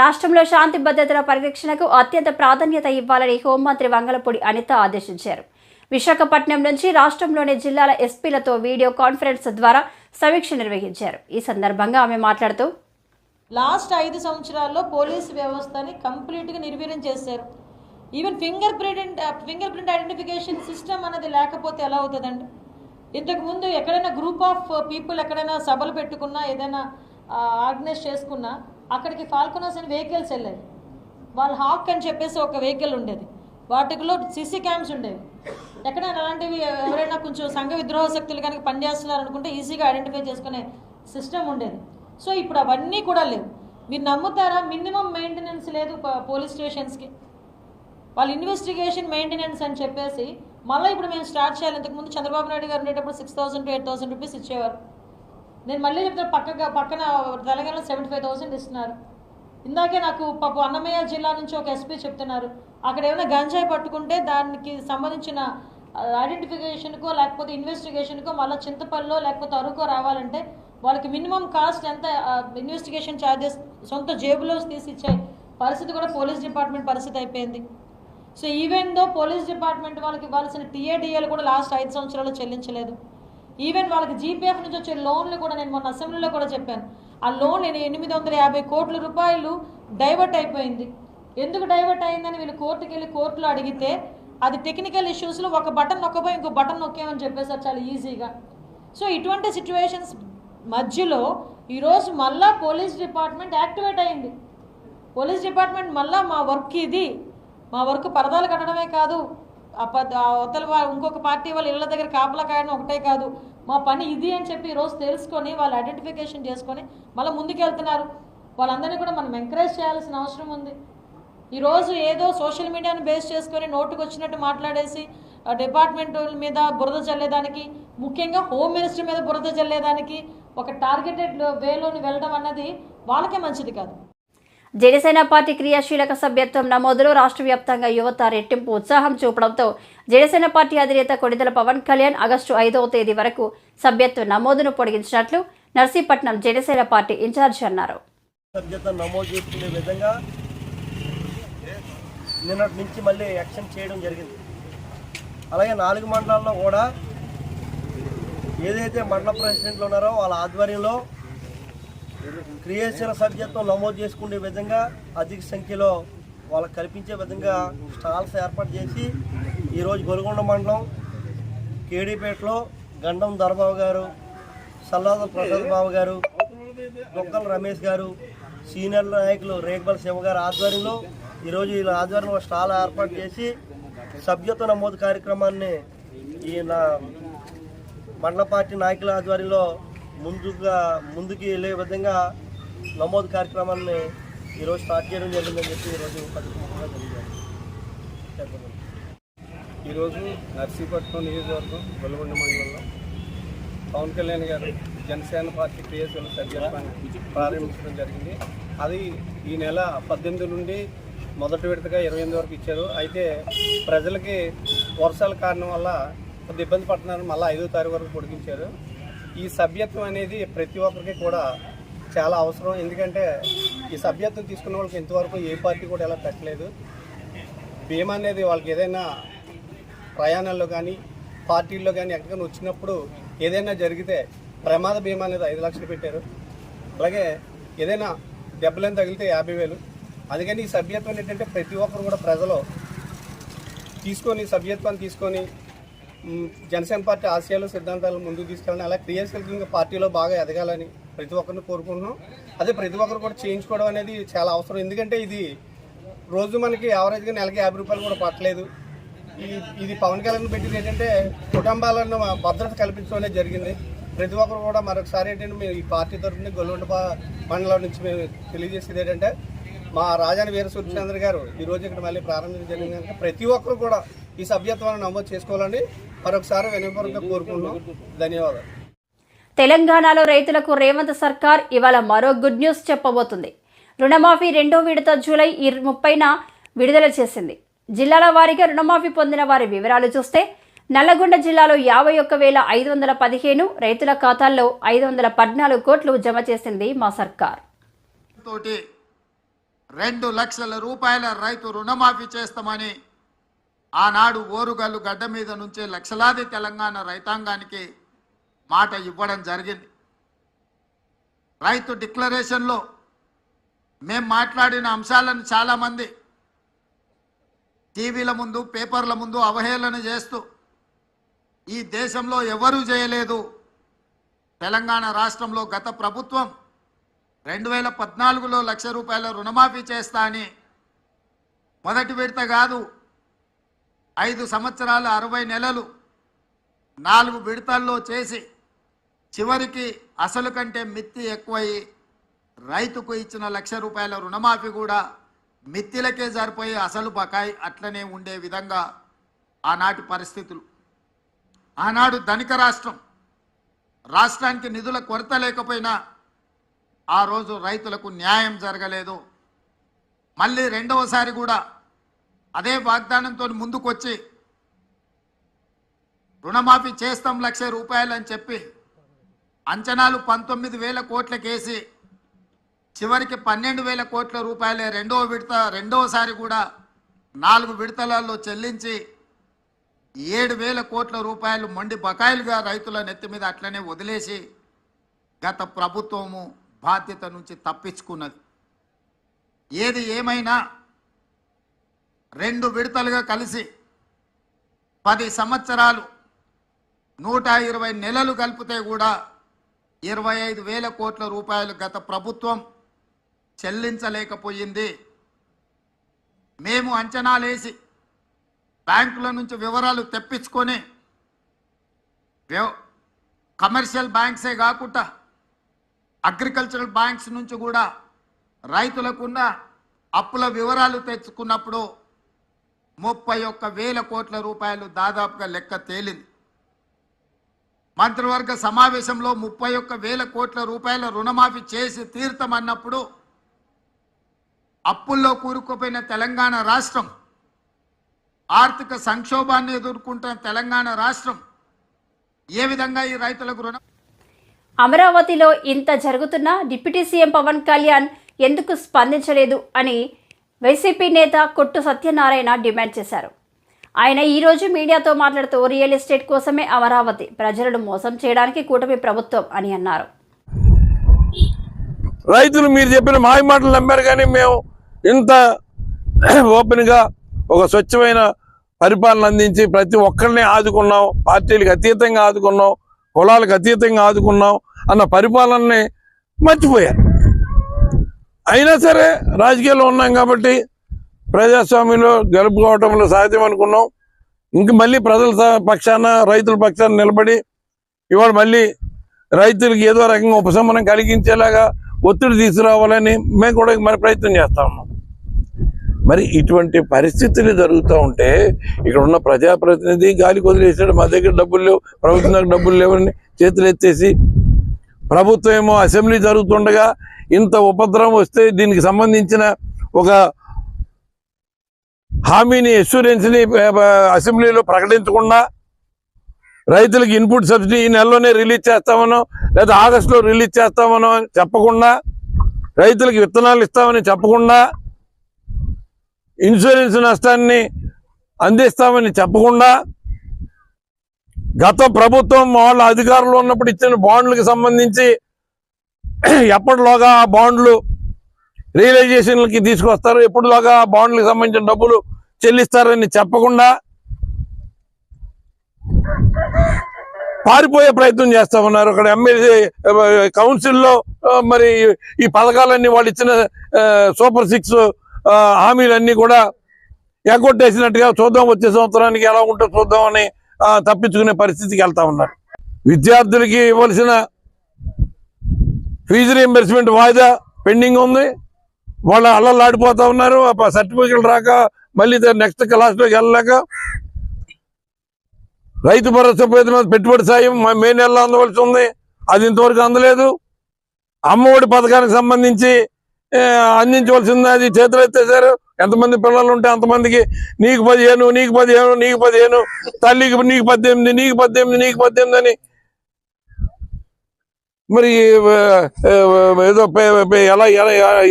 రాష్ట్రంలో శాంతి భద్రతల పరిరక్షణకు అత్యంత ప్రాధాన్యత ఇవ్వాలని హోంమంత్రి వంగలపూడి అనిత ఆదేశించారు. విశాఖపట్నం నుంచి రాష్ట్రంలోని జిల్లాల ఎస్పీలతో వీడియో కాన్ఫరెన్స్ ద్వారా సమీక్ష నిర్వహించారు. ఈ సందర్భంగా ఆమె మాట్లాడుతూ, లాస్ట్ 5 సంవత్సరాల్లో పోలీసు వ్యవస్థని కంప్లీట్గా నిర్వీర్యం చేశారు. Even finger print identification system అనేది లేకపోతే ఎలా అవుతుందండి? ఇంతకుముందు ఎక్కడైనా గ్రూప్ ఆఫ్ పీపుల్ ఎక్కడైనా సభలు పెట్టుకున్నా, ఏదైనా ఆర్గనైజ్ చేసుకున్నా, అక్కడికి ఫాల్కొనర్స్ అని వెహికల్స్ వెళ్ళేవి. వాళ్ళ హాక్ అని చెప్పేసి ఒక వెహికల్ ఉండేది, వాటిలో సీసీ క్యామ్స్ ఉండేవి. ఎక్కడైనా అలాంటివి ఎవరైనా కొంచెం సంఘ విద్రోహ శక్తులు కనుక పనిచేస్తున్నారు అనుకుంటే ఈజీగా ఐడెంటిఫై చేసుకునే సిస్టమ్ ఉండేది. సో ఇప్పుడు అవన్నీ కూడా లేవు. మీరు నమ్ముతారా? మినిమం మెయింటెనెన్స్ లేదు పోలీస్ స్టేషన్స్కి. వాళ్ళు ఇన్వెస్టిగేషన్ మెయింటెనెన్స్ అని చెప్పేసి మళ్ళీ ఇప్పుడు మేము స్టార్ట్ చేయాలి. ఇంతకుముందు చంద్రబాబు నాయుడు గారు ఉండేటప్పుడు 6,000 to 8,000 రూపీస్ ఇచ్చేవారు. నేను మళ్ళీ చెప్తాను, పక్కన తెలంగాణలో 75,000 ఇస్తున్నారు. ఇందాకే నాకు పాపం అన్నమయ్య జిల్లా నుంచి ఒక ఎస్పీ చెప్తున్నారు, అక్కడ ఏమైనా గంజాయి పట్టుకుంటే దానికి సంబంధించిన ఐడెంటిఫికేషన్కో లేకపోతే ఇన్వెస్టిగేషన్కో మళ్ళీ చింతపల్లిలో లేకపోతే అరుకో రావాలంటే వాళ్ళకి మినిమం కాస్ట్ ఎంత, ఇన్వెస్టిగేషన్ ఛార్జెస్ సొంత జేబులో తీసి ఇచ్చే పరిస్థితి కూడా పోలీస్ డిపార్ట్మెంట్ పరిస్థితి అయిపోయింది. So even though police department వాళ్ళకి ఇవ్వాల్సిన టీఏడిఏలు కూడా లాస్ట్ 5 సంవత్సరాలు చెల్లించలేదు. ఈవెన్ వాళ్ళకి జీపీఎఫ్ నుంచి వచ్చే లోన్లు కూడా నేను మొన్న అసెంబ్లీలో కూడా చెప్పాను, ఆ లోన్ 850 కోట్ల రూపాయలు డైవర్ట్ అయిపోయింది. ఎందుకు డైవర్ట్ అయిందని వీళ్ళు కోర్టుకి వెళ్ళి కోర్టులో అడిగితే అది టెక్నికల్ ఇష్యూస్లో ఒక బటన్ నొక్కపోయి ఇంకో బటన్ నొక్కామని చెప్పేసారు చాలా ఈజీగా. సో ఇటువంటి సిచ్యువేషన్స్ మధ్యలో ఈరోజు మళ్ళా పోలీస్ డిపార్ట్మెంట్ యాక్టివేట్ అయింది. పోలీస్ డిపార్ట్మెంట్ మళ్ళా మా వర్క్ ఇది, మా వర్క్ పరదాలు కట్టడమే కాదు, అవతల ఇంకొక పార్టీ వాళ్ళ ఇళ్ళ దగ్గర కాపలా కాయడం ఒకటే కాదు, మా పని ఇది అని చెప్పి ఈరోజు తెలుసుకొని వాళ్ళు ఐడెంటిఫికేషన్ చేసుకొని మళ్ళీ ముందుకు వెళ్తున్నారు. వాళ్ళందరినీ కూడా మనం ఎంకరేజ్ చేయాల్సిన అవసరం ఉంది. ఈరోజు ఏదో సోషల్ మీడియాను బేస్ చేసుకొని నోటుకు వచ్చినట్టు మాట్లాడేసి డిపార్ట్మెంట్ మీద బురద చల్లేదానికి, ముఖ్యంగా హోమ్ మినిస్టర్ మీద బురద చల్లేదానికి ఒక టార్గెటెడ్ వేలోని వెళ్ళడం అన్నది వాళ్ళకే మంచిది కాదు. జనసేన పార్టీ క్రియాశీలక సభ్యత్వం నమోదులో రాష్ట్ర వ్యాప్తంగా యువత రెట్టింపు ఉత్సాహం చూపడంతో జనసేన పార్టీ అధినేత కొణిదెల పవన్ కళ్యాణ్ ఆగస్టు 5వ తేదీ వరకు సభ్యత్వ నమోదును పొడిగించినట్లు నర్సీపట్నం జనసేన పార్టీ ఇన్ఛార్జి అన్నారు. సభ్యత్వం నమోదు చేసుకునే విధంగా నిన్నటి నుంచి మళ్ళీ యాక్షన్ చేయడం జరిగింది. అలాగే 4 మండలాల్లో కూడా ఏదైతే మండల ప్రెసిడెంట్లు ఉన్నారో వాళ్ళ ఆధ్వర్యంలో క్రియాశీల సభ్యత్వం నమోదు చేసుకునే విధంగా అధిక సంఖ్యలో వాళ్ళకు కల్పించే విధంగా స్టాల్స్ ఏర్పాటు చేసి ఈరోజు గొలుగొండ మండలం కేడీపేటలో గండం దొరబాబు గారు, సల్లాద ప్రసాద్ బాబు గారు, డొక్కల రమేష్ గారు, సీనియర్ నాయకులు రేగబల్ శివ గారి ఆధ్వర్యంలో ఈరోజు వీళ్ళ ఆధ్వర్యంలో స్టాల్ ఏర్పాటు చేసి సభ్యత్వ నమోదు కార్యక్రమాన్ని ఈ మండల పార్టీ నాయకుల ఆధ్వర్యంలో ముందుకు వెళ్ళే విధంగా నమోదు కార్యక్రమాన్ని ఈరోజు స్టార్ట్ చేయడం జరిగిందని చెప్పి ఈరోజు ఈరోజు నర్సీపట్నం నియోజకవర్గం గొల్లగొండ మండలంలో పవన్ కళ్యాణ్ గారు జనసేన పార్టీ క్రియాశీల సభ్యత్వాన్ని ప్రారంభించడం జరిగింది. అది ఈ నెల 18 నుండి మొదటి విడతగా 28 వరకు ఇచ్చారు. అయితే ప్రజలకి వర్షాల కారణం వల్ల కొద్ది ఇబ్బంది పడుతున్నారని మళ్ళీ 5వ తారీఖు వరకు పొడిగించారు. ఈ సభ్యత్వం అనేది ప్రతి ఒక్కరికి కూడా చాలా అవసరం. ఎందుకంటే ఈ సభ్యత్వం తీసుకున్న వాళ్ళకి ఇంతవరకు ఏ పార్టీ కూడా ఎలా పెట్టలేదు. బీమా అనేది వాళ్ళకి ఏదైనా ప్రయాణాల్లో కానీ పార్టీల్లో కానీ ఎక్కడికైనా వచ్చినప్పుడు ఏదైనా జరిగితే ప్రమాద బీమా అనేది 5 లక్షలు పెట్టారు. అలాగే ఏదైనా దెబ్బలని తగిలితే 50,000. అందుకని ఈ సభ్యత్వం ఏంటంటే ప్రతి ఒక్కరు కూడా ప్రజలు సభ్యత్వాన్ని తీసుకొని జనసేన పార్టీ ఆశయాలు సిద్ధాంతాలు ముందుకు తీసుకెళ్ళాలని, అలా క్రియాశీలకంగా పార్టీలో బాగా ఎదగాలని ప్రతి ఒక్కరిని కోరుకుంటున్నాం. అదే ప్రతి ఒక్కరు కూడా చేయించుకోవడం అనేది చాలా అవసరం. ఎందుకంటే ఇది రోజు మనకి యావరేజ్గా నెలకి 50 రూపాయలు కూడా పట్టలేదు. ఇది పవన్ కళ్యాణ్ పెట్టింది ఏంటంటే కుటుంబాలను భద్రత కల్పించడం అనేది జరిగింది. ప్రతి ఒక్కరు కూడా మరొకసారి ఏంటంటే మేము ఈ పార్టీ తరఫున గొల్లగొండ మండలం నుంచి మేము తెలియజేసేది ఏంటంటే మా రాజాని వీర సూర్యచంద్ర గారు ఈరోజు ఇక్కడ మళ్ళీ ప్రారంభించడం జరిగింది కనుక ప్రతి ఒక్కరు కూడా ఈ సభ్యత్వాన్ని నమోదు చేసుకోవాలని మరొకసారి వినయపూర్వకంగా కోరుకుంటున్నాం. ధన్యవాదాలు. తెలంగాణలో రైతులకు రేవంత్ సర్కార్ ఇవాళ మరో గుడ్ న్యూస్ చెప్పబోతుంది. రుణమాఫీ 2వ విడత జూలై 30న విడుదల చేసింది. జిల్లాల వారీగా రుణమాఫీ పొందిన వారి వివరాలు చూస్తే నల్లగొండ జిల్లాలో 51,515 రైతుల ఖాతాల్లో 514 కోట్లు జమ చేసింది మా సర్కార్. 2 లక్షల రూపాయల రైతు రుణమాఫీ చేస్తామని ఆనాడు ఓరుగల్లు గడ్డ మీద నుంచే లక్షలాది తెలంగాణ రైతాంగానికి మాట ఇవ్వడం జరిగింది. రైతు డిక్లరేషన్లో మేము మాట్లాడిన అంశాలను చాలామంది టీవీల ముందు పేపర్ల ముందు అవహేళన చేస్తూ ఈ దేశంలో ఎవరూ చేయలేదు, తెలంగాణ రాష్ట్రంలో గత ప్రభుత్వం 2014లో 1 లక్ష రూపాయల రుణమాఫీ చేస్తా అని మొదటి విడత కాదు 5 సంవత్సరాలు 60 నెలలు 4 విడతల్లో చేసి చివరికి అసలు కంటే మిత్తి ఎక్కువయి రైతుకు ఇచ్చిన 1 లక్ష రూపాయల రుణమాఫీ కూడా మిత్తిలకే సరిపోయి అసలు బకాయి అట్లనే ఉండే విధంగా ఆనాటి పరిస్థితులు. ఆనాడు ధనిక రాష్ట్రానికి నిధుల కొరత లేకపోయినా ఆ రోజు రైతులకు న్యాయం జరగలేదు. మళ్ళీ రెండవసారి కూడా అదే వాగ్దానంతో ముందుకొచ్చి రుణమాఫీ చేస్తాం 1 లక్ష రూపాయలు అని చెప్పి అంచనాలు 19,000 కోట్లకేసి చివరికి 12,000 కోట్ల రూపాయలే రెండవసారి కూడా 4 విడతలలో చెల్లించి 7,000 కోట్ల రూపాయలు మొండి బకాయిలుగా రైతుల నెత్తి మీద అట్లనే వదిలేసి గత ప్రభుత్వము బాధ్యత నుంచి తప్పించుకున్నది. ఏది ఏమైనా 2 విడతలుగా కలిసి 10 సంవత్సరాలు 120 నెలలు కలిపితే కూడా 25,000 కోట్ల రూపాయలు గత ప్రభుత్వం చెల్లించలేకపోయింది. మేము అంచనాలేసి బ్యాంకుల నుంచి వివరాలు తెప్పించుకొని కమర్షియల్ బ్యాంక్సే కాకుండా అగ్రికల్చరల్ బ్యాంక్స్ నుంచి కూడా రైతులకున్న అప్పుల వివరాలు తెచ్చుకున్నప్పుడు 31,000 కోట్ల రూపాయలు దాదాపుగా లెక్క తేలింది. మంత్రివర్గ సమావేశంలో 31,000 కోట్ల రూపాయల రుణమాఫీ చేసి తీర్థమన్నప్పుడు అప్పుల్లో కూరుకుపోయిన తెలంగాణ రాష్ట్రం, ఆర్థిక సంక్షోభాన్ని ఎదుర్కొంటున్న తెలంగాణ రాష్ట్రం ఏ విధంగా ఈ రైతులకు రుణం? అమరావతిలో ఇంత జరుగుతున్నా డిప్యూటీ సీఎం పవన్ కళ్యాణ్ ఎందుకు స్పందించలేదు అని వైసీపీ నేత కొట్టు సత్యనారాయణ డిమాండ్ చేశారు. ఆయన ఈరోజు మీడియాతో మాట్లాడుతూ రియల్ ఎస్టేట్ కోసమే అమరావతి, ప్రజలను మోసం చేయడానికి కూటమి ప్రభుత్వం అని అన్నారు. రైతులు మీరు చెప్పిన మాయ మాటలు నమ్మారు, కానీ మేము ఇంత ఓపెన్గా ఒక స్వచ్ఛమైన పరిపాలన అందించి ప్రతి ఒక్కరిని ఆదుకున్నాం, పార్టీలకు అతీతంగా ఆదుకున్నాం, కులాలకు అతీతంగా ఆదుకున్నాం అన్న పరిపాలనని మర్చిపోయారు. అయినా సరే రాజకీయాల్లో ఉన్నాం కాబట్టి ప్రజాస్వామ్యంలో గెలుపుకోవటంలో సాధ్యం అనుకున్నాం. ఇంక మళ్ళీ ప్రజల పక్షాన రైతుల పక్షాన నిలబడి ఇవాళ మళ్ళీ రైతులకు ఏదో రకంగా ఉపశమనం కలిగించేలాగా ఒత్తిడి తీసుకురావాలని మేము కూడా మరి ప్రయత్నం చేస్తా ఉన్నాం. మరి ఇటువంటి పరిస్థితులు జరుగుతూ ఉంటే ఇక్కడ ఉన్న ప్రజాప్రతినిధి గాలికి వదిలేసాడు, మా దగ్గర డబ్బులు లేవు, ప్రభుత్వం దగ్గర డబ్బులు లేవని చేతులు ఎత్తేసి, ప్రభుత్వం ఏమో అసెంబ్లీ జరుగుతుండగా ఇంత ఉపద్రవం వస్తే దీనికి సంబంధించిన ఒక హామీని, అష్యూరెన్స్ని అసెంబ్లీలో ప్రకటించకుండా రైతులకు ఇన్పుట్ సబ్సిడీ ఈ నెలలోనే రిలీజ్ చేస్తామనో లేదా ఆగస్టులో రిలీజ్ చేస్తామనో చెప్పకుండా, రైతులకు విత్తనాలు ఇస్తామని చెప్పకుండా, ఇన్సూరెన్స్ నష్టాన్ని అందిస్తామని చెప్పకుండా, గత ప్రభుత్వం వాళ్ళ అధికారంలో ఉన్నప్పుడు ఇచ్చిన బాండ్లకు సంబంధించి ఎప్పటిలోగా ఆ బాండ్లు రియలైజేషన్లకి తీసుకొస్తారు, ఎప్పటిలోగా ఆ బాండ్లకు సంబంధించిన డబ్బులు చెల్లిస్తారని చెప్పకుండా పారిపోయే ప్రయత్నం చేస్తా ఉన్నారు. అక్కడ ఎమ్మెల్సీ కౌన్సిల్లో మరి ఈ పథకాలన్నీ వాళ్ళు ఇచ్చిన సూపర్ 6 హామీలన్నీ కూడా ఎగ్గొట్టేసినట్టుగా చూద్దాం వచ్చే సంవత్సరానికి ఎలా ఉంటుందో చూద్దామని తప్పించుకునే పరిస్థితికి వెళ్తా ఉన్నారు. విద్యార్థులకి ఇవ్వాల్సిన ఫీజు రీయింబర్స్మెంట్ వాయిదా పెండింగ్ ఉంది, వాళ్ళ అల్లలాడిపోతా ఉన్నారు. సర్టిఫికెట్లు రాక మళ్ళీ నెక్స్ట్ క్లాస్లోకి వెళ్ళలేక, రైతు భరోసా పెట్టుబడి సాయం మే నెలలో అందవలసి ఉంది, అది ఇంతవరకు అందలేదు. అమ్మఒడి పథకానికి సంబంధించి అందించవలసింది అది చేతులు ఎత్తేసారు. ఎంతమంది పిల్లలు ఉంటే అంతమందికి నీకు 15, నీకు 15, నీకు 15, తల్లికి నీకు 18, నీకు 18, నీకు 18 అని మరి ఏదో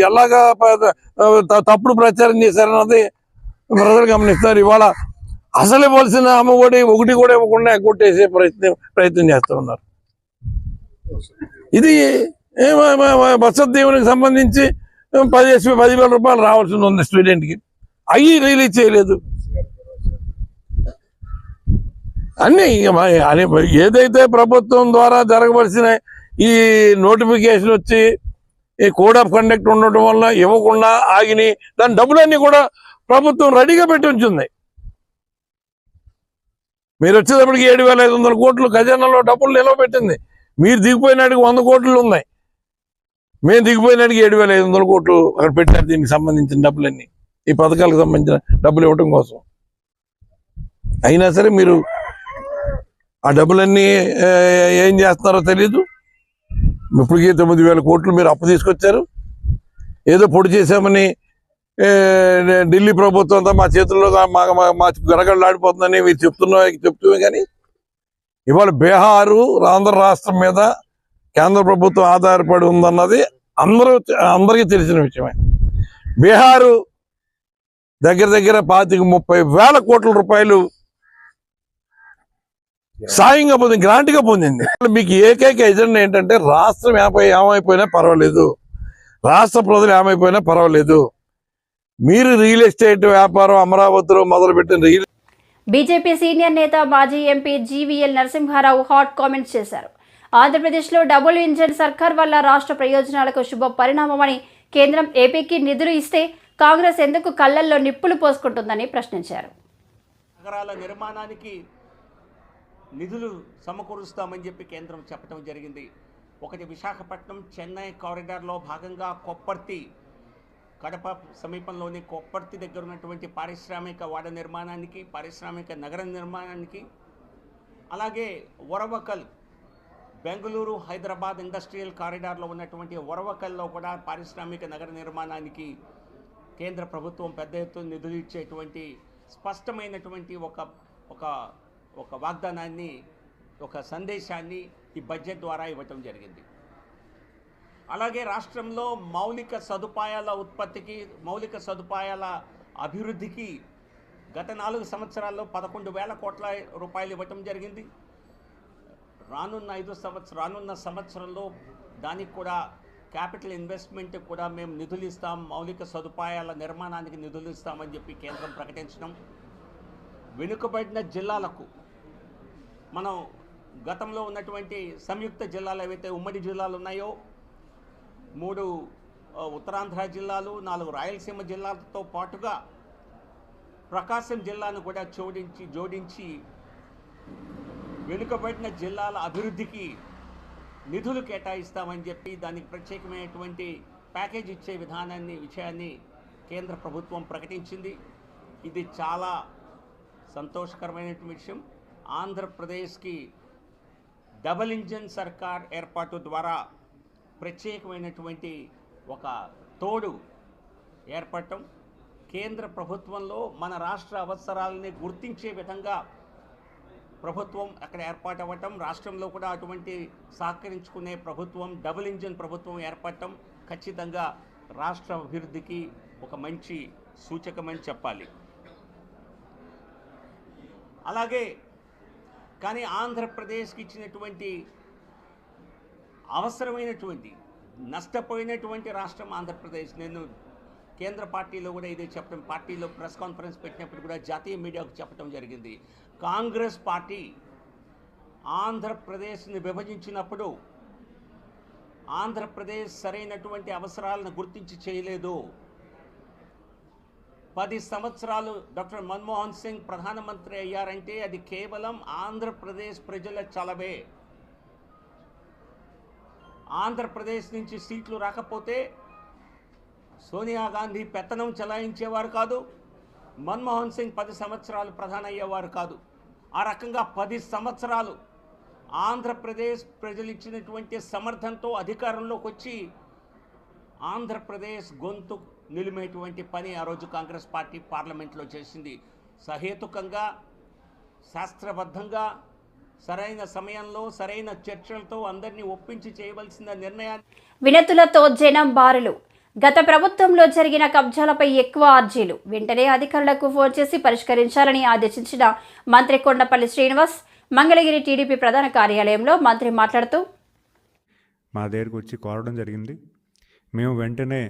ఎలాగా తప్పుడు ప్రచారం చేశారన్నది ప్రజలు గమనిస్తున్నారు. ఇవాళ అసలు ఇవ్వాల్సిన అమ్మఒడి ఒకటి కూడా ఇవ్వకుండా కొట్టేసే ప్రయత్నం చేస్తూ ఉన్నారు. ఇది వసతి దీవెనకి సంబంధించి 10,000 రూపాయలు రావాల్సి ఉంది స్టూడెంట్కి, అవి రిలీజ్ చేయలేదు. అన్నీ ఏదైతే ప్రభుత్వం ద్వారా జరగవలసిన ఈ నోటిఫికేషన్ వచ్చి ఈ కోడ్ ఆఫ్ కండక్ట్ ఉండటం వల్ల ఇవ్వకుండా ఆగినాయి. దాని డబ్బులన్నీ కూడా ప్రభుత్వం రెడీగా పెట్టి ఉంచింది. మీరు వచ్చేటప్పటికి 7,500 కోట్లు ఖజానాలో డబ్బులు నిలవ పెట్టింది. మీరు దిగిపోయినాడికి 100 కోట్లు ఉన్నాయి. మేము దిగిపోయినాడికి 7,500 కోట్లు అక్కడ పెట్టారు. దీనికి సంబంధించిన డబ్బులన్నీ ఈ పథకాలకు సంబంధించిన డబ్బులు ఇవ్వటం కోసం. అయినా సరే మీరు ఆ డబ్బులన్నీ ఏం చేస్తున్నారో తెలీదు. ఇప్పటికీ 9,000 కోట్లు మీరు అప్పు తీసుకొచ్చారు. ఏదో పొడి చేశామని ఢిల్లీ ప్రభుత్వం అంతా మా చేతుల్లో మా గడగడలాడిపోతుందని మీరు చెప్తున్నా కానీ ఇవాళ బీహారు ఆంధ్ర రాష్ట్రం మీద కేంద్ర ప్రభుత్వం ఆధారపడి ఉందన్నది అందరికీ తెలిసిన విషయమే. బీహారు దగ్గర 25,000-30,000 కోట్ల రూపాయలు సాయంగా పొందింది, గ్రాంట్గా పొందింది. మీకు ఏకైక ఎజెండా ఏంటంటే రాష్ట్రం ఏమైపోయినా పర్వాలేదు, రాష్ట్ర ప్రజలు ఏమైపోయినా పర్వాలేదు. మీరు రియల్ ఎస్టేట్ వ్యాపారం అమరావతిలో మొదలుపెట్టిన బీజేపీ సీనియర్ నేత మాజీ MP GVL Narasimharao hot comments చేశారు. ఆంధ్రప్రదేశ్లో డబుల్ ఇంజన్ సర్కార్ వల్ల రాష్ట్ర ప్రయోజనాలకు శుభ పరిణామమని, కేంద్రం ఏపీకి నిధులు ఇస్తే కాంగ్రెస్ ఎందుకు కళ్లల్లో నిప్పులు పోసుకుంటుందని ప్రశ్నించారు. నగరాల నిర్మాణానికి నిధులు సమకూరుస్తామని చెప్పి కేంద్రం చెప్పడం జరిగింది. ఒకటి విశాఖపట్నం చెన్నై కారిడార్లో భాగంగా కొప్పర్తి, కడప సమీపంలోని కొప్పర్తి దగ్గర ఉన్నటువంటి పారిశ్రామిక వాడ నిర్మాణానికి, పారిశ్రామిక నగరం నిర్మాణానికి, అలాగే వరవకల్ బెంగళూరు హైదరాబాద్ ఇండస్ట్రియల్ కారిడార్లో ఉన్నటువంటి వరవకల్లో కూడా పారిశ్రామిక నగర నిర్మాణానికి కేంద్ర ప్రభుత్వం పెద్ద ఎత్తున నిధులు ఇచ్చేటువంటి స్పష్టమైనటువంటి ఒక వాగ్దానాన్ని, ఒక సందేశాన్ని ఈ బడ్జెట్ ద్వారా ఇవ్వటం జరిగింది. అలాగే రాష్ట్రంలో మౌలిక సదుపాయాల ఉత్పత్తికి, మౌలిక సదుపాయాల అభివృద్ధికి గత 4 సంవత్సరాల్లో 11,000 కోట్ల రూపాయలు ఇవ్వటం జరిగింది. రానున్న సంవత్సరంలో దానికి కూడా క్యాపిటల్ ఇన్వెస్ట్మెంట్ కూడా మేము నిధులు ఇస్తాం, మౌలిక సదుపాయాల నిర్మాణానికి నిధులు ఇస్తామని చెప్పి కేంద్రం ప్రకటించడం. వెనుకబడిన జిల్లాలకు మనం గతంలో ఉన్నటువంటి సంయుక్త జిల్లాలు ఏవైతే ఉమ్మడి జిల్లాలు ఉన్నాయో, 3 ఉత్తరాంధ్ర జిల్లాలు, 4 రాయలసీమ జిల్లాలతో పాటుగా ప్రకాశం జిల్లాను కూడా జోడించి వెనుకబడిన జిల్లాల అభివృద్ధికి నిధులు కేటాయిస్తామని చెప్పి దానికి ప్రత్యేకమైనటువంటి ప్యాకేజ్ ఇచ్చే విషయాన్ని కేంద్ర ప్రభుత్వం ప్రకటించింది. ఇది చాలా సంతోషకరమైన విషయం. ఆంధ్రప్రదేశ్కి డబుల్ ఇంజన్ సర్కార్ ఏర్పాటు ద్వారా ప్రత్యేకమైనటువంటి ఒక తోడు ఏర్పడటం, కేంద్ర ప్రభుత్వంలో మన రాష్ట్ర అవసరాలని గుర్తించే విధంగా ప్రభుత్వం అక్కడ ఏర్పాటు అవ్వటం, రాష్ట్రంలో కూడా అటువంటి సహకరించుకునే ప్రభుత్వం, డబుల్ ఇంజన్ ప్రభుత్వం ఏర్పడటం ఖచ్చితంగా రాష్ట్ర అభివృద్ధికి ఒక మంచి సూచకమని చెప్పాలి. అలాగే కానీ ఆంధ్రప్రదేశ్కి ఇచ్చినటువంటి అవసరమైనటువంటి నష్టపోయినటువంటి రాష్ట్రం ఆంధ్రప్రదేశ్. నేను కేంద్ర పార్టీలో కూడా ఇదే చెప్పడం, పార్టీలో ప్రెస్ కాన్ఫరెన్స్ పెట్టినప్పుడు కూడా జాతీయ మీడియాకు చెప్పడం జరిగింది. కాంగ్రెస్ పార్టీ ఆంధ్రప్రదేశ్ని విభజించినప్పుడు ఆంధ్రప్రదేశ్ సరైనటువంటి అవసరాలను గుర్తించి చేయలేదు. 10 సంవత్సరాలు డాక్టర్ మన్మోహన్ సింగ్ ప్రధానమంత్రి అయ్యారంటే అది కేవలం ఆంధ్రప్రదేశ్ ప్రజల చలవే. ఆంధ్రప్రదేశ్ నుంచి సీట్లు రాకపోతే సోనియా గాంధీ పెత్తనం చలాయించేవారు కాదు, మన్మోహన్ సింగ్ 10 సంవత్సరాలు ప్రధాని అయ్యేవారు కాదు. ఆ రకంగా 10 సంవత్సరాలు ఆంధ్రప్రదేశ్ ప్రజలు ఇచ్చినటువంటి సమర్థనతో అధికారంలోకి వచ్చి ఆంధ్రప్రదేశ్ గొంతు నిలిమేటువంటి పని ఆ రోజు కాంగ్రెస్ పార్టీ పార్లమెంట్లో చేసింది. సహేతుకంగా, శాస్త్రబద్ధంగా, సరైన సమయంలో సరైన చర్చలతో అందరినీ ఒప్పించి చేయవలసిన నిర్ణయాన్ని వినతులతో జనం బారులు. గత ప్రభుత్వంలో జరిగిన కబ్జాలపై ఎక్కువ అర్జీలు. వెంటనే అధికారులకు ఫోన్ చేసి పరిష్కరించాలని ఆదేశించిన మంత్రి కొండపల్లి శ్రీనివాస్. మంగళగిరి టీడీపీ ప్రధాన కార్యాలయంలో మంత్రి మాట్లాడుతూ, మా దగ్గరకు వచ్చి కోరడం జరిగింది. మేము వెంటనే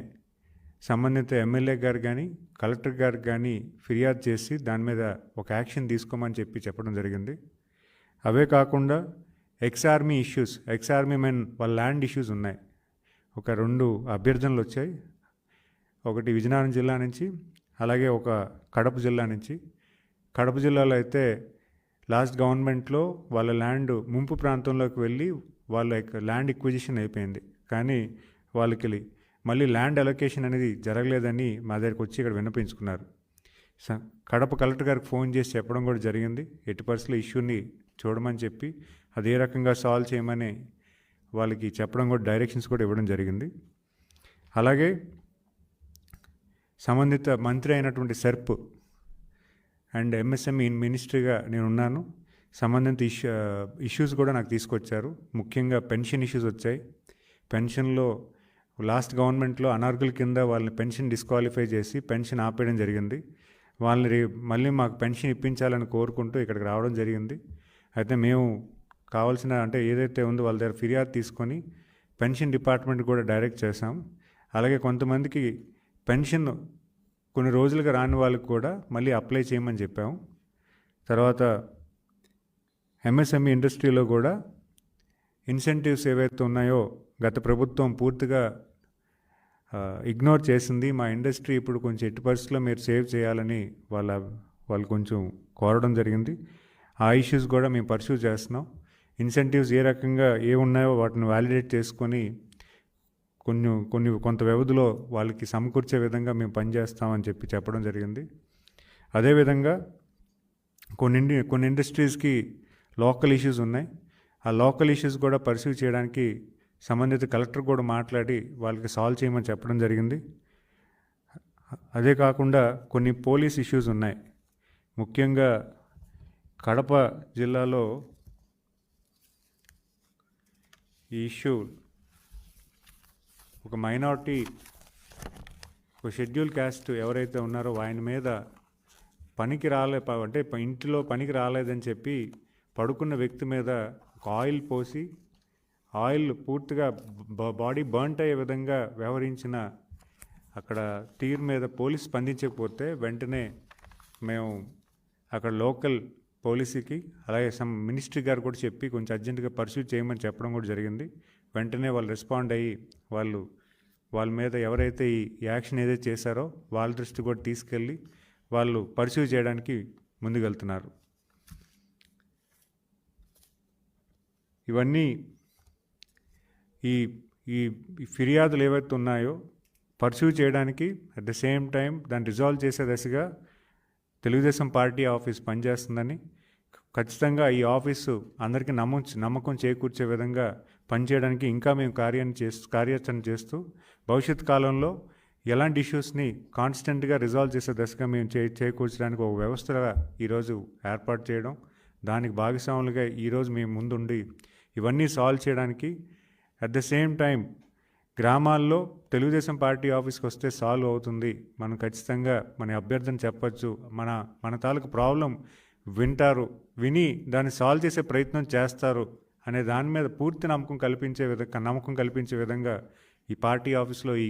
సంబంధిత ఎమ్మెల్యే గారు కానీ కలెక్టర్ గారు కానీ ఫిర్యాదు చేసి దాని మీద ఒక యాక్షన్ తీసుకోమని చెప్పడం జరిగింది. అవే కాకుండా ఎక్స్ ఆర్మీ మెన్ వాళ్ళ ల్యాండ్ ఇష్యూస్ ఉన్నాయి. ఒక 2 అభ్యర్థనలు వచ్చాయి. ఒకటి విజయనగరం జిల్లా నుంచి, అలాగే ఒక కడప జిల్లా నుంచి. కడప జిల్లాలో అయితే లాస్ట్ గవర్నమెంట్లో వాళ్ళ ల్యాండ్ ముంపు ప్రాంతంలోకి వెళ్ళి వాళ్ళ ల్యాండ్ ఎక్విజిషన్ అయిపోయింది. కానీ వాళ్ళకి మళ్ళీ ల్యాండ్ అలొకేషన్ అనేది జరగలేదని మా దగ్గరికి వచ్చి ఇక్కడ విన్నపించుకున్నారు. కడప కలెక్టర్ గారికి ఫోన్ చేసి చెప్పడం కూడా జరిగింది. ఎట్టి పరిస్థితుల్లో ఇష్యూని చూడమని చెప్పి అది ఏ రకంగా సాల్వ్ చేయమని వాళ్ళకి చెప్పడం కూడా డైరెక్షన్స్ కూడా ఇవ్వడం జరిగింది. అలాగే సంబంధిత మంత్రి అయినటువంటి సెర్ప్ అండ్ ఎంఎస్ఎంఈ మినిస్ట్రీగా నేను ఉన్నాను. సంబంధిత ఇష్యూస్ కూడా నాకు తీసుకొచ్చారు. ముఖ్యంగా పెన్షన్ ఇష్యూస్ వచ్చాయి. పెన్షన్లో లాస్ట్ గవర్నమెంట్లో అనార్కుల కింద వాళ్ళని పెన్షన్ డిస్క్వాలిఫై చేసి పెన్షన్ ఆపేయడం జరిగింది. వాళ్ళని మళ్ళీ మాకు పెన్షన్ ఇప్పించాలని కోరుకుంటూ ఇక్కడికి రావడం జరిగింది. అయితే మేము కావాల్సిన ఏదైతే ఉందో వాళ్ళ దగ్గర ఫిర్యాదు తీసుకొని పెన్షన్ డిపార్ట్మెంట్ కూడా డైరెక్ట్ చేసాం. అలాగే కొంతమందికి పెన్షన్ కొన్ని రోజులుగా రాని వాళ్ళకి కూడా మళ్ళీ అప్లై చేయమని చెప్పాము. తర్వాత ఎంఎస్ఎంఈ ఇండస్ట్రీలో కూడా ఇన్సెంటివ్స్ ఏవైతే ఉన్నాయో గత ప్రభుత్వం పూర్తిగా ఇగ్నోర్ చేసింది. మా ఇండస్ట్రీ ఇప్పుడు కొంచెం ఎట్టి పరిస్థితుల్లో మీరు సేవ్ చేయాలని వాళ్ళు కొంచెం కోరడం జరిగింది. ఆ ఇష్యూస్ కూడా మేము పర్సూ చేస్తున్నాం. ఇన్సెంటివ్స్ ఏ రకంగా ఉన్నాయో వాటిని వ్యాలిడేట్ చేసుకొని కొంత వ్యవధిలో వాళ్ళకి సమకూర్చే విధంగా మేము పనిచేస్తామని చెప్పడం జరిగింది. అదేవిధంగా కొన్ని ఇండస్ట్రీస్కి లోకల్ ఇష్యూస్ ఉన్నాయి. ఆ లోకల్ ఇష్యూస్ కూడా పర్సూ చేయడానికి సంబంధిత కలెక్టర్ కూడా మాట్లాడి వాళ్ళకి సాల్వ్ చేయమని చెప్పడం జరిగింది. అదే కాకుండా కొన్ని పోలీస్ ఇష్యూస్ ఉన్నాయి. ముఖ్యంగా కడప జిల్లాలో ఈ ఇష్యూ ఒక మైనారిటీ, ఒక షెడ్యూల్ క్యాస్ట్ ఎవరైతే ఉన్నారో ఆయన మీద ఇంటిలో పనికి రాలేదని చెప్పి పడుకున్న వ్యక్తి మీద ఒక ఆయిల్ పోసి ఆయిల్ పూర్తిగా బాడీ బర్న్ట్ అయ్యే విధంగా వ్యవహరించిన అక్కడ తీరు మీద పోలీస్ స్పందించకపోతే వెంటనే మేము అక్కడ లోకల్ పోలీసుకి అలాగే మినిస్ట్రీ గారు కూడా చెప్పి కొంచెం అర్జెంటుగా పర్సూ చేయమని చెప్పడం కూడా జరిగింది. వెంటనే వాళ్ళు రెస్పాండ్ అయ్యి వాళ్ళ మీద ఎవరైతే ఈ యాక్షన్ ఏదైతే చేశారో వాళ్ళ దృష్టి కూడా తీసుకెళ్ళి వాళ్ళు పర్సూ చేయడానికి ముందుకెళ్తున్నారు. ఇవన్నీ ఈ ఫిర్యాదులు ఏవైతే ఉన్నాయో పర్సూ చేయడానికి అట్ ద సేమ్ టైం దాన్ని రిజాల్వ్ చేసే దశగా తెలుగుదేశం పార్టీ ఆఫీస్ పనిచేస్తుందని, ఖచ్చితంగా ఈ ఆఫీసు అందరికీ నమ్మకం చేకూర్చే విధంగా పనిచేయడానికి ఇంకా మేము కార్యాచరణ చేస్తూ భవిష్యత్ కాలంలో ఎలాంటి ఇష్యూస్ని కాన్స్టెంట్గా రిజాల్వ్ చేసే దశగా మేము చేకూర్చడానికి ఒక వ్యవస్థగా ఈరోజు ఏర్పాటు చేయడం, దానికి భాగస్వాములుగా ఈరోజు మేము ముందుండి ఇవన్నీ సాల్వ్ చేయడానికి అట్ ద సేమ్ టైం గ్రామాల్లో తెలుగుదేశం పార్టీ ఆఫీస్కి వస్తే సాల్వ్ అవుతుంది, మనం ఖచ్చితంగా మన అభ్యర్థన చెప్పచ్చు, మన తాలూకు ప్రాబ్లం విని దాన్ని సాల్వ్ చేసే ప్రయత్నం చేస్తారు అనే దాని మీద పూర్తి నమ్మకం కల్పించే విధంగా ఈ పార్టీ ఆఫీస్లో ఈ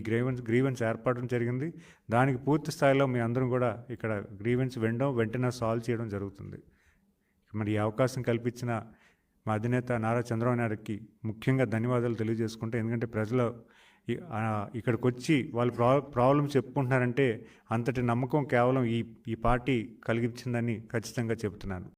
గ్రీవెన్స్ ఏర్పడడం జరిగింది. దానికి పూర్తి స్థాయిలో మీ అందరం కూడా ఇక్కడ గ్రీవెన్స్ వెంటనే సాల్వ్ చేయడం జరుగుతుంది. మరి ఈ అవకాశం కల్పించిన మా అధినేత నారా చంద్రబాబు నాయుడుకి ముఖ్యంగా ధన్యవాదాలు తెలియజేసుకుంటే, ఎందుకంటే ప్రజలు ఇక్కడికి వచ్చి వాళ్ళు ప్రాబ్లమ్స్ చెప్పుకుంటున్నారంటే అంతటి నమ్మకం కేవలం ఈ పార్టీ కలిగించిందని ఖచ్చితంగా చెబుతున్నాను.